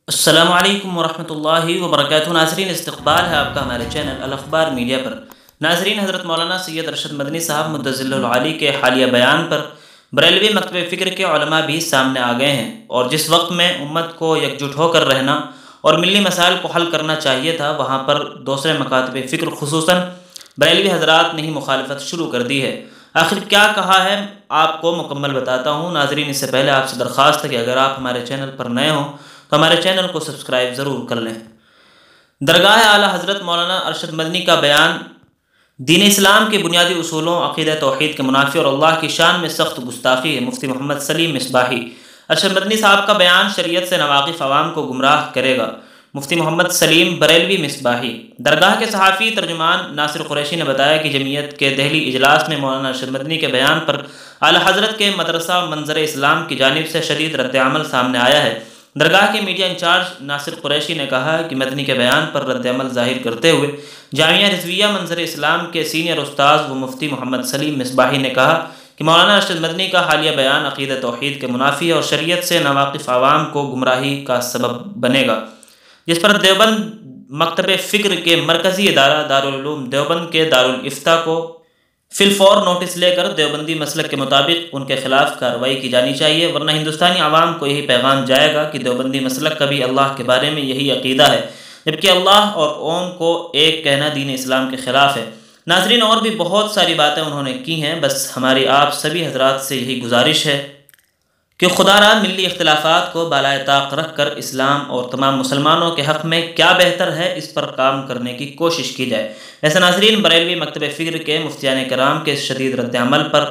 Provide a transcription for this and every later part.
السلام علیکم ورحمۃ اللہ وبرکاتہ۔ ناظرین، استقبال ہے آپ کا ہمارے چینل الاخبار میڈیا پر۔ ناظرین، حضرت مولانا سید ارشد مدنی صاحب مدظل العالی کے حالیہ بیان پر بریلوی مکتب فکر کے علماء بھی سامنے آ گئے ہیں، اور جس وقت میں امت کو یکجٹ ہو کر رہنا اور ملی مسائل کو حل کرنا چاہیے تھا، وہاں پر دوسرے مکاتب فکر خصوصاً بریلوی حضرات نے ہی مخالفت شروع کر دی ہے۔ آخر کیا کہا ہے آپ کو مکمل بتاتا ہوں۔ ناظرین، اس سے پہلے آپ سے درخواست ہے کہ اگر آپ ہمارے چینل پر نئے ہوں تو ہمارے چینل کو سبسکرائب ضرور کر لیں۔ درگاہ اعلیٰ حضرت مولانا ارشد مدنی کا بیان دین اسلام کے بنیادی اصولوں عقیدہ توحید کے منافی اور اللہ کی شان میں سخت گستاخی ہے۔ مفتی محمد سلیم مصباحی۔ ارشد مدنی صاحب کا بیان شریعت سے ناواقف عوام کو گمراہ کرے گا۔ مفتی محمد سلیم بریلوی مصباحی۔ درگاہ کے صحافی ترجمان ناصر قریشی نے بتایا کہ جمعیت کے دہلی اجلاس میں مولانا ارشد مدنی کے بیان پر اعلیٰ حضرت کے مدرسہ منظر اسلام کی جانب سے شدید رد عمل سامنے آیا ہے۔ درگاہ کے میڈیا انچارج ناصر قریشی نے کہا کہ مدنی کے بیان پر رد عمل ظاہر کرتے ہوئے جامعہ رضویہ منظر اسلام کے سینئر استاذ و مفتی محمد سلیم مصباحی نے کہا کہ مولانا ارشد مدنی کا حالیہ بیان عقیدہ توحید کے منافی اور شریعت سے ناواقف عوام کو گمراہی کا سبب بنے گا، جس پر دیوبند مکتب فکر کے مرکزی ادارہ دارالعلوم دیوبند کے دارالافتاء کو فی الفور نوٹس لے کر دیوبندی مسلک کے مطابق ان کے خلاف کارروائی کی جانی چاہیے، ورنہ ہندوستانی عوام کو یہی پیغام جائے گا کہ دیوبندی مسلک کا بھی اللہ کے بارے میں یہی عقیدہ ہے، جبکہ اللہ اور اوم کو ایک کہنا دین اسلام کے خلاف ہے۔ ناظرین، اور بھی بہت ساری باتیں انہوں نے کی ہیں، بس ہماری آپ سبھی حضرات سے یہی گزارش ہے کہ خدا را ملی اختلافات کو بالائے طاق رکھ کر اسلام اور تمام مسلمانوں کے حق میں کیا بہتر ہے اس پر کام کرنے کی کوشش کی جائے۔ ویسے ناظرین، بریلوی مکتب فکر کے مفتیان کرام کے شدید رد عمل پر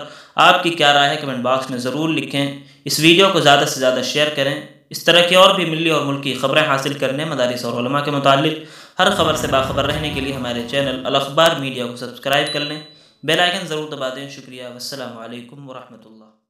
آپ کی کیا رائے ہے کمنٹ باکس میں ضرور لکھیں۔ اس ویڈیو کو زیادہ سے زیادہ شیئر کریں۔ اس طرح کی اور بھی ملی اور ملکی خبریں حاصل کرنے، مدارس اور علماء کے متعلق ہر خبر سے باخبر رہنے کے لیے ہمارے چینل الاخبار میڈیا کو سبسکرائب کر لیں، بیل آئیکن ضرور دبا دیں۔ شکریہ، والسلام علیکم ورحمۃ اللہ۔